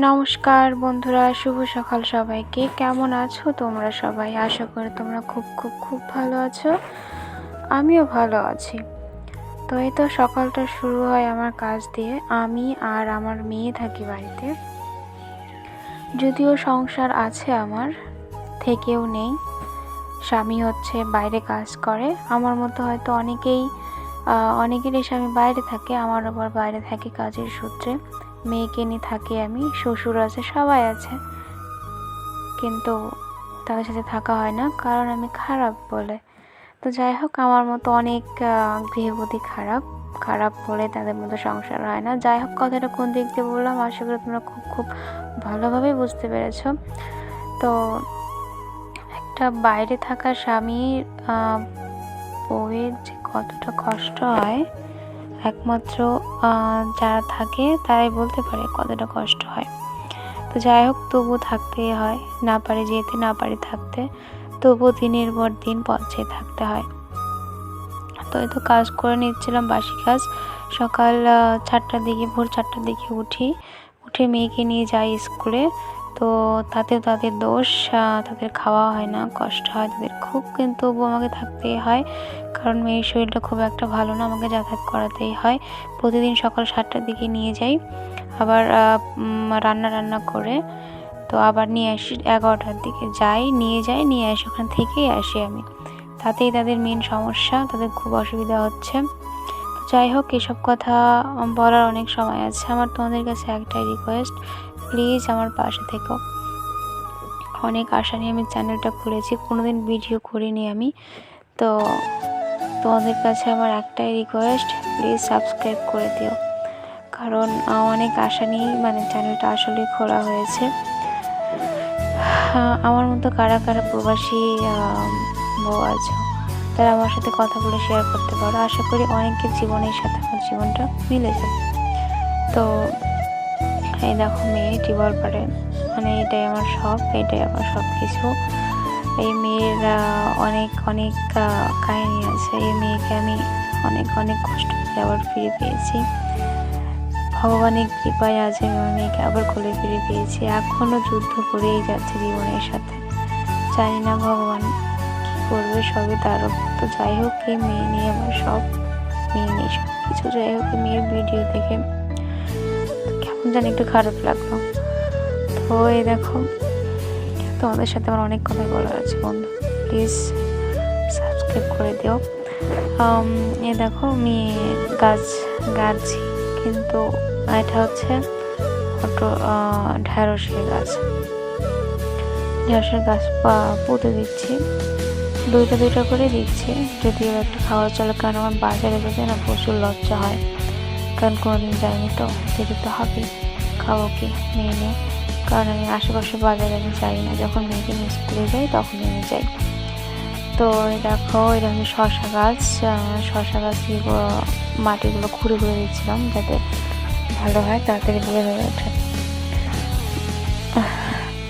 নমস্কার বন্ধুরা, শুভ সকাল সবাইকে। কেমন আছো তোমরা সবাই? আশা করি তোমরা খুব খুব খুব ভালো আছো। আমিও ভালো আছি। তো এই তো সকালটা শুরু হয় আমার কাজ দিয়ে। আমি আর আমার মেয়ে থাকি বাড়িতে। যদিও সংসার আছে আমার, থেকেও নেই। স্বামী হচ্ছে বাইরে কাজ করে। আমার মতো হয়তো অনেকেরই স্বামী বাইরে থাকে, আমার আবার বাইরে থাকে কাজের সূত্রে। মেয়েকে নিয়ে থাকি আমি, শ্বশুর আছে, সবাই আছে, কিন্তু তাদের সাথে থাকা হয় না, কারণ আমি খারাপ বলে। তো যাই হোক, আমার মতো অনেক গৃহবধূ খারাপ বলে তাদের মতো সংসার হয় না। যাই হোক, কথাটা কোন দিক দিয়ে বললাম আশা করি তোমরা খুব খুব ভালোভাবে বুঝতে পেরেছ। তো একটা বাইরে থাকা স্বামীর বউয়ের যে কতটা কষ্ট হয়, একমাত্র যারা থাকে তারাই বলতে পারে কতটা কষ্ট হয়। তো যাই হোক, তবু থাকতেই হয়, না পারে যেতে, না পারে থাকতে, তবু দিনের পর দিন পথে থাকতে হয়। তো এই তো কাজ করে নিচ্ছিলাম, বাসি কাজ। সকাল 4টার দিকে, ভোর 4টার দিকে উঠে মেয়েকে নিয়ে যাই স্কুলে। তো তাতেও তাদের দোষ, তাদের খাওয়া হয় না, কষ্ট হয় তাদের খুব, কিন্তু তবু আমাকে থাকতেই হয়, কারণ মেয়ের শরীরটা খুব একটা ভালো না, আমাকে যাতায়াত করাতেই হয়। প্রতিদিন সকাল 7টার দিকে নিয়ে যাই, আবার রান্না করে তো আবার নিয়ে আসি 11টার দিকে। নিয়ে আসি, ওখান থেকেই আসি আমি। তাতেই তাদের মেন সমস্যা, তাদের খুব অসুবিধা হচ্ছে। তো যাই হোক, এসব কথা বলার অনেক সময় আছে। আমার তোমাদের কাছে একটাই রিকোয়েস্ট, প্লিজ আমার পাশে থেকো। অনেক আশা নিয়ে আমি চ্যানেলটা খুলেছি, কোনোদিন ভিডিও করিনি আমি। তো তোমাদের কাছে আমার একটাই রিকোয়েস্ট, প্লিজ সাবস্ক্রাইব করে দিও, কারণ অনেক আশা নিয়েই চ্যানেলটা আসলে খোলা হয়েছে। আমার মতো কারা কারা প্রবাসী বউ আছো, তারা আমার সাথে কথা বলে শেয়ার করতে পারো। আশা করি অনেকের জীবনের সাথে আমার জীবনটা মিলে যাবে। তো এই দেখো, মেয়ে টিউবওয়েল পারে, এটাই আমার শখ, এটাই আমার সব কিছু। এই মেয়ের অনেক অনেক কাহিনী আছে। এই মেয়েকে আমি অনেক অনেক কষ্ট করে আবার ফিরে পেয়েছি। ভগবানের কৃপায় আজ আমি আমার মেয়েকে আবার কোলে ফিরে পেয়েছি। এখনও যুদ্ধ করেই যাচ্ছে জীবনের সাথে, জানি না ভগবান কী করবে, সবই তার উপর। তো যাই হোক, এই মেয়ে নিয়ে আমার মেয়ে নিয়ে সব কিছু। যাই হোক, মেয়ের ভিডিও দেখে কেমন জানি একটু খারাপ লাগলো। তো এই দেখো, তোমাদের সাথে আমার অনেক কথা বলার আছে বন্ধু, প্লিজ সাবস্ক্রাইব করে দিও। এ দেখো, মেয়ে গাছ গাছছি, কিন্তু এটা হচ্ছে ঢেঁড়সের গাছ পুঁতে দিচ্ছি। দুইটা করে দিচ্ছি, যদিও একটা খাওয়া চলে, কারণ আমার বাজারে যেতে না প্রচুর লজ্জা হয়, কারণ কোনোদিন যাইনি, তো যেতে তো হবেই। খাবো কি মেয়ে নিয়ে, কারণ আমি আশেপাশে বাজারে আমি যাই না, যখন মেয়েকে নিয়ে স্কুলে যাই তখনই আমি যাই। তো দেখো, এটা হচ্ছে শশা গাছ মাটিগুলো খুঁড়ে দিচ্ছিলাম, যাতে ভালো হয়, তাড়াতাড়ি বিয়ে হয়ে ওঠে।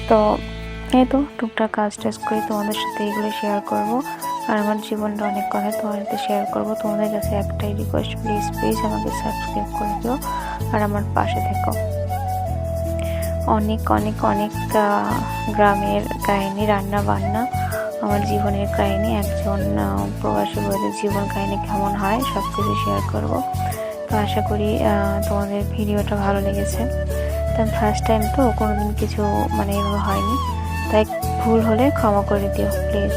তো এই তো টুকটাক কাজ করি, তোমাদের সাথে এগুলো শেয়ার করব, আর আমার জীবনটা অনেক কথা তোমাদের সাথে শেয়ার করব। তোমাদের কাছে একটাই রিকোয়েস্ট, প্লিজ আমাকে সাবস্ক্রাইব করে দিও আর আমার পাশে থেকো। অনেক অনেক অনেক গ্রামের কাহিনী, রান্না বান্না, আমার জীবনের কাহিনী, একজন প্রবাসী বউয়ের জীবন কাহিনী কেমন হয়, সব কিছু শেয়ার করব। তো আশা করি তোমাদের ভিডিওটা ভালো লেগেছে। তো ফার্স্ট টাইম তো, কোনোদিন কিছু এভাবে হয়নি, তাই ভুল হলে ক্ষমা করে দিও প্লিজ।